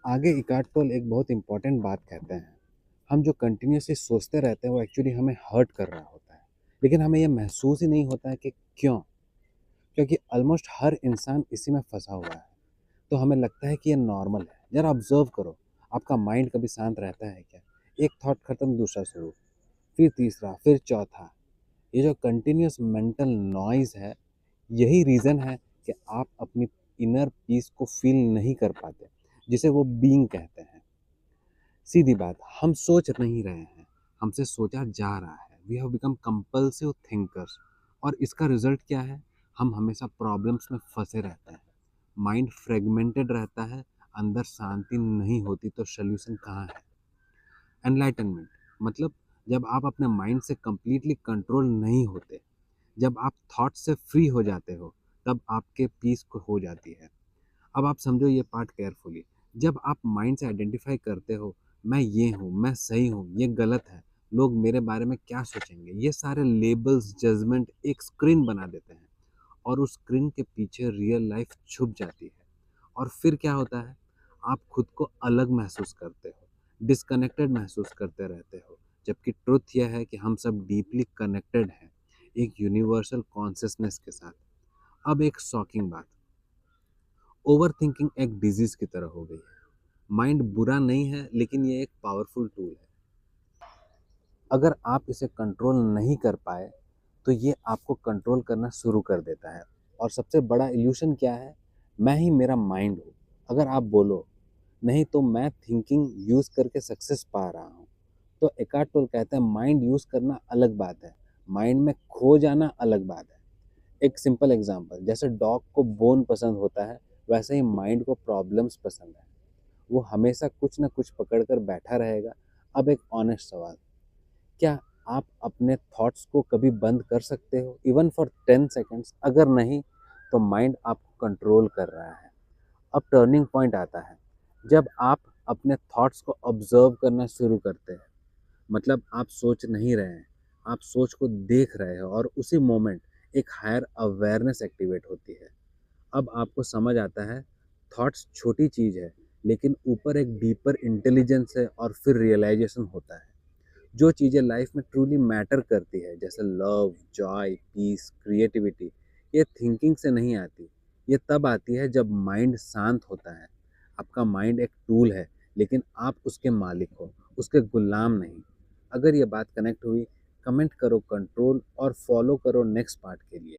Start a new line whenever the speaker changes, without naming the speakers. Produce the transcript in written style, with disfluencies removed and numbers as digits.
आगे इकार्ट टोल एक बहुत इंपॉर्टेंट बात कहते हैं। हम जो कंटिन्यूअसली सोचते रहते हैं वो एक्चुअली हमें हर्ट कर रहा होता है, लेकिन हमें ये महसूस ही नहीं होता है कि क्यों। क्योंकि ऑलमोस्ट हर इंसान इसी में फंसा हुआ है। तो हमें लगता है कि ये नॉर्मल है। जरा ऑब्जर्व करो, आपका माइंड कभी शांत रहता है क्या? एक थॉट खत्म, दूसरा शुरू, फिर तीसरा, फिर चौथा। ये जो कंटिन्यूअस मेंटल नॉइज है, यही रीज़न है कि आप अपनी इनर पीस को फील नहीं कर पाते, जिसे वो बीइंग कहते हैं। सीधी बात, हम सोच नहीं रहे हैं, हमसे सोचा जा रहा है। We have become compulsive thinkers. और इसका रिजल्ट क्या है? हम हमेशा प्रॉब्लम्स में फंसे रहते हैं, माइंड फ्रेगमेंटेड रहता है, अंदर शांति नहीं होती। तो सोल्यूशन कहाँ है? एनलाइटनमेंट मतलब जब आप अपने माइंड से कंप्लीटली कंट्रोल नहीं होते, जब आप थॉट से फ्री हो जाते हो, तब आपके पीस को हो जाती है। अब आप समझो ये पार्ट केयरफुली। जब आप माइंड से आइडेंटिफाई करते हो, मैं ये हूँ, मैं सही हूँ, ये गलत है, लोग मेरे बारे में क्या सोचेंगे, ये सारे लेबल्स, जजमेंट एक स्क्रीन बना देते हैं। और उस स्क्रीन के पीछे रियल लाइफ छुप जाती है। और फिर क्या होता है? आप खुद को अलग महसूस करते हो, डिस्कनेक्टेड महसूस करते रहते हो, जबकि ट्रुथ यह है कि हम सब डीपली कनेक्टेड हैं, एक यूनिवर्सल कॉन्शियसनेस के साथ। अब एक शॉकिंग बात, ओवर थिंकिंग एक डिजीज की तरह हो गई है। माइंड बुरा नहीं है, लेकिन ये एक पावरफुल टूल है। अगर आप इसे कंट्रोल नहीं कर पाए, तो ये आपको कंट्रोल करना शुरू कर देता है। और सबसे बड़ा इल्यूशन क्या है? मैं ही मेरा माइंड हूँ। अगर आप बोलो नहीं, तो मैं थिंकिंग यूज करके सक्सेस पा रहा हूँ, तो एकार्ट टोल कहते हैं माइंड यूज करना अलग बात है, माइंड में खो जाना अलग बात है। एक सिंपल एग्जांपल, जैसे डॉग को बोन पसंद होता है, वैसे ही माइंड को प्रॉब्लम्स पसंद है। वो हमेशा कुछ ना कुछ पकड़ कर बैठा रहेगा। अब एक ऑनेस्ट सवाल, क्या आप अपने थॉट्स को कभी बंद कर सकते हो, इवन फॉर 10 सेकेंड्स? अगर नहीं, तो माइंड आपको कंट्रोल कर रहा है। अब टर्निंग पॉइंट आता है, जब आप अपने थॉट्स को ऑब्जर्व करना शुरू करते हैं। मतलब आप सोच नहीं रहे हैं, आप सोच को देख रहे हो, और उसी मोमेंट एक हायर अवेयरनेस एक्टिवेट होती है। अब आपको समझ आता है, थॉट्स छोटी चीज़ है, लेकिन ऊपर एक डीपर इंटेलिजेंस है। और फिर रियलाइजेशन होता है, जो चीज़ें लाइफ में ट्रूली मैटर करती है, जैसे लव, जॉय, पीस, क्रिएटिविटी, ये थिंकिंग से नहीं आती। ये तब आती है जब माइंड शांत होता है। आपका माइंड एक टूल है, लेकिन आप उसके मालिक हो, उसके गुलाम नहीं। अगर ये बात कनेक्ट हुई, कमेंट करो कंट्रोल, और फॉलो करो नेक्स्ट पार्ट के लिए।